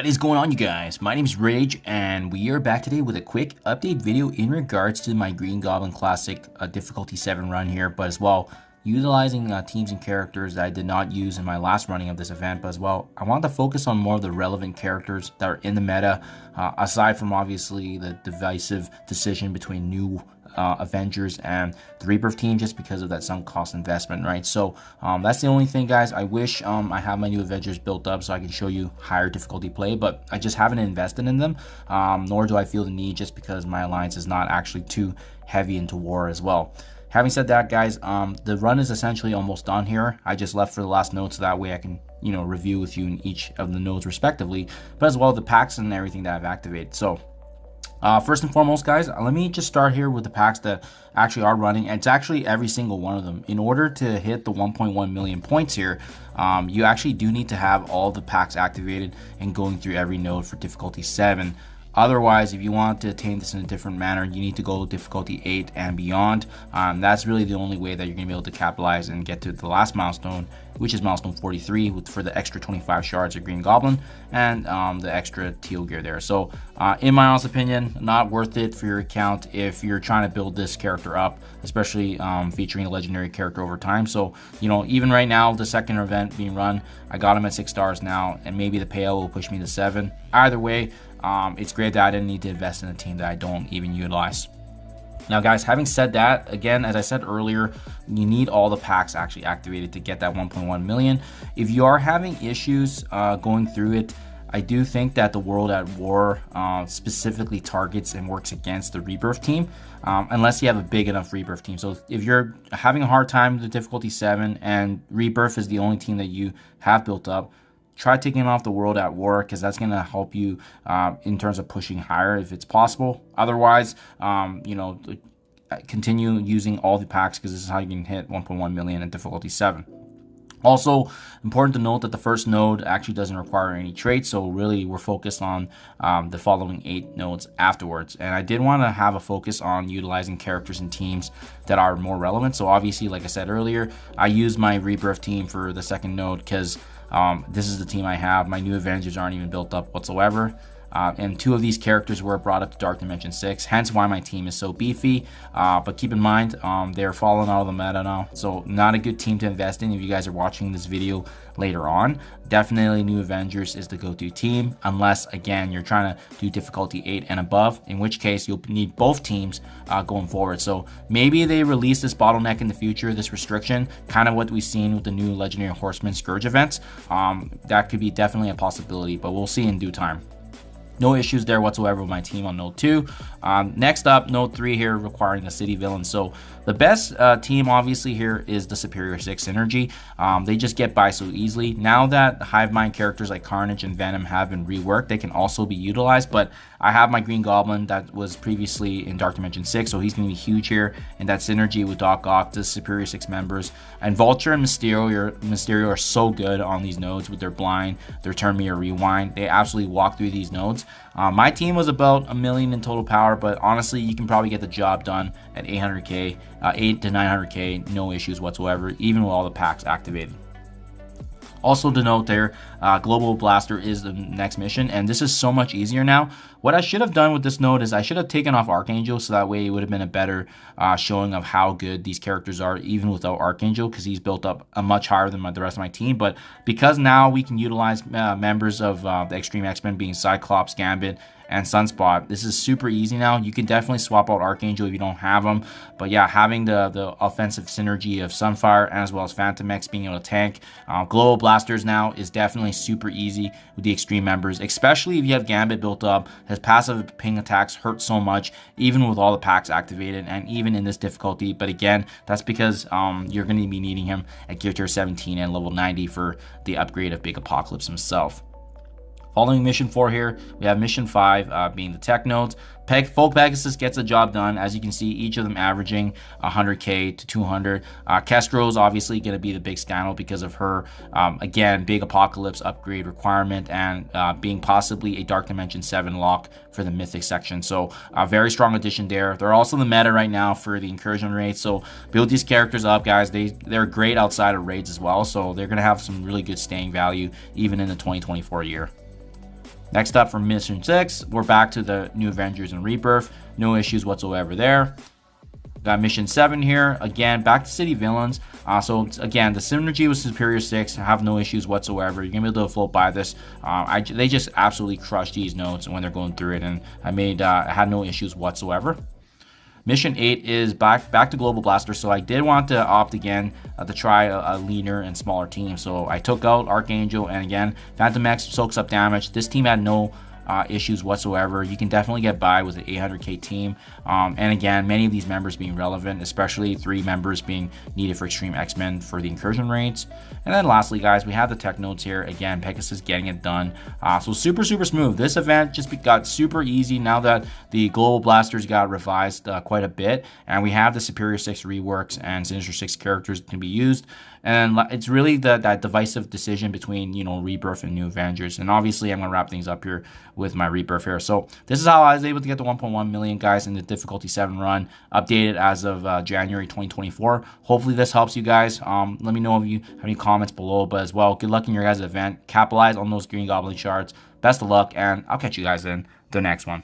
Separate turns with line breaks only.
What is going on, you guys? My name is Rayge, and we are back today with a quick update video in regards to my Green Goblin Classic difficulty 7 run here, but as well utilizing teams and characters that I did not use in my last running of this event. But as well, I want to focus on more of the relevant characters that are in the meta, aside from obviously the divisive decision between new Avengers and the Rebirth team, just because of that sunk cost investment, right? So that's the only thing, guys. I wish I have my new Avengers built up so I can show you higher difficulty play, but I just haven't invested in them, nor do I feel the need, just because my alliance is not actually too heavy into war as well. Having said that, guys, the run is essentially almost done here. I just left for the last node so that way I can, review with you in each of the nodes respectively, but as well the packs and everything that I've activated. So first and foremost, guys, let me just start here with the packs that actually are running, and it's actually every single one of them. In order to hit the 1.1 million points here, you actually do need to have all the packs activated and going through every node for difficulty 7. Otherwise, if you want to attain this in a different manner, you need to go difficulty 8 and beyond. That's really the only way that you're going to be able to capitalize and get to the last milestone, which is milestone 43, for the extra 25 shards of Green Goblin and the extra teal gear there. So in my honest opinion, not worth it for your account if you're trying to build this character up, especially featuring a legendary character over time. So even right now, the second event being run, I got him at 6 stars now, and maybe the payout will push me to 7. Either way, it's great that I didn't need to invest in a team that I don't even utilize. Now, guys, having said that, again, as I said earlier, you need all the packs actually activated to get that 1.1 million. If you are having issues going through it, I do think that the World at War specifically targets and works against the Rebirth team, unless you have a big enough Rebirth team. So if you're having a hard time with the difficulty 7 and Rebirth is the only team that you have built up, try taking off the World at War, because that's going to help you in terms of pushing higher if it's possible. Otherwise, continue using all the packs, because this is how you can hit 1.1 million in difficulty 7. Also, important to note that the first node actually doesn't require any traits, so really we're focused on the following 8 nodes afterwards. And I did want to have a focus on utilizing characters and teams that are more relevant. So obviously, like I said earlier, I used my Rebirth team for the second node because this is the team I have. My new Avengers aren't even built up whatsoever. And 2 of these characters were brought up to Dark Dimension 6, hence why my team is so beefy. But keep in mind, they're falling out of the meta now, so not a good team to invest in if you guys are watching this video later on. Definitely New Avengers is the go-to team, unless, again, you're trying to do difficulty 8 and above, in which case you'll need both teams going forward. So maybe they release this bottleneck in the future, this restriction, kind of what we've seen with the new Legendary Horseman Scourge events. That could be definitely a possibility, but we'll see in due time. No issues there whatsoever with my team on node 2. Next up, node 3 here, requiring the city villain. So the best team obviously here is the Superior 6 Synergy. They just get by so easily. Now that Hive Mind characters like Carnage and Venom have been reworked, they can also be utilized, but I have my Green Goblin that was previously in Dark Dimension 6, so he's going to be huge here. And that synergy with Doc Ock, the Superior 6 members, and Vulture and Mysterio are so good on these nodes with their blind, their turn me or rewind. They absolutely walk through these nodes. My team was about 1 million in total power, but honestly, you can probably get the job done at 800k, 8 to 900k, no issues whatsoever, even with all the packs activated. Also to note there, Global Blaster is the next mission, and this is so much easier now. What I should have done with this node is I should have taken off Archangel, so that way it would have been a better showing of how good these characters are, even without Archangel, because he's built up a much higher than the rest of my team. But because now we can utilize members of the Extreme X-Men, being Cyclops, Gambit, and Sunspot, this is super easy now. You can definitely swap out Archangel if you don't have them. But yeah, having the offensive synergy of Sunfire as well as Phantom X being able to tank Global Blasters now is definitely super easy with the Extreme members, especially if you have Gambit built up. His passive ping attacks hurt so much, even with all the packs activated and even in this difficulty. But again, that's because you're going to be needing him at Gear Tier 17 and level 90 for the upgrade of Big Apocalypse himself. Following mission 4 here, we have mission 5 being the tech nodes. Folk Pegasus gets the job done. As you can see, each of them averaging 100k to 200. Kestro is obviously going to be the big standout because of her, again, Big Apocalypse upgrade requirement and being possibly a Dark Dimension 7 lock for the Mythic section. So a very strong addition there. They're also the meta right now for the incursion raids. So build these characters up, guys. They're great outside of raids as well. So they're going to have some really good staying value even in the 2024 year. Next up for Mission 6, we're back to the New Avengers and Rebirth. No issues whatsoever there. Got Mission 7 here. Again, back to City Villains. So again, the synergy with Superior 6, have no issues whatsoever. You're going to be able to float by this. They just absolutely crushed these nodes when they're going through it, and I had no issues whatsoever. Mission 8 is back to Global Blaster, so I did want to opt again to try a leaner and smaller team. So I took out Archangel, and again, Phantom X soaks up damage. This team had no issues whatsoever. You can definitely get by with an 800k team, and again, many of these members being relevant, especially 3 members being needed for Extreme X-Men for the incursion raids. And then lastly, guys, we have the tech nodes here. Again, Pegasus getting it done. So super smooth. This event just got super easy now that the Global Blasters got revised quite a bit, and we have the Superior 6 reworks and Sinister 6 characters can be used. And it's really that divisive decision between, you know, Rebirth and New Avengers. And obviously, I'm going to wrap things up here with my Rebirth here. So this is how I was able to get the 1.1 million, guys, in the difficulty 7 run, updated as of January 2024. Hopefully this helps you guys. Let me know if you have any comments below. But as well, good luck in your guys' event. Capitalize on those Green Goblin shards. Best of luck, and I'll catch you guys in the next one.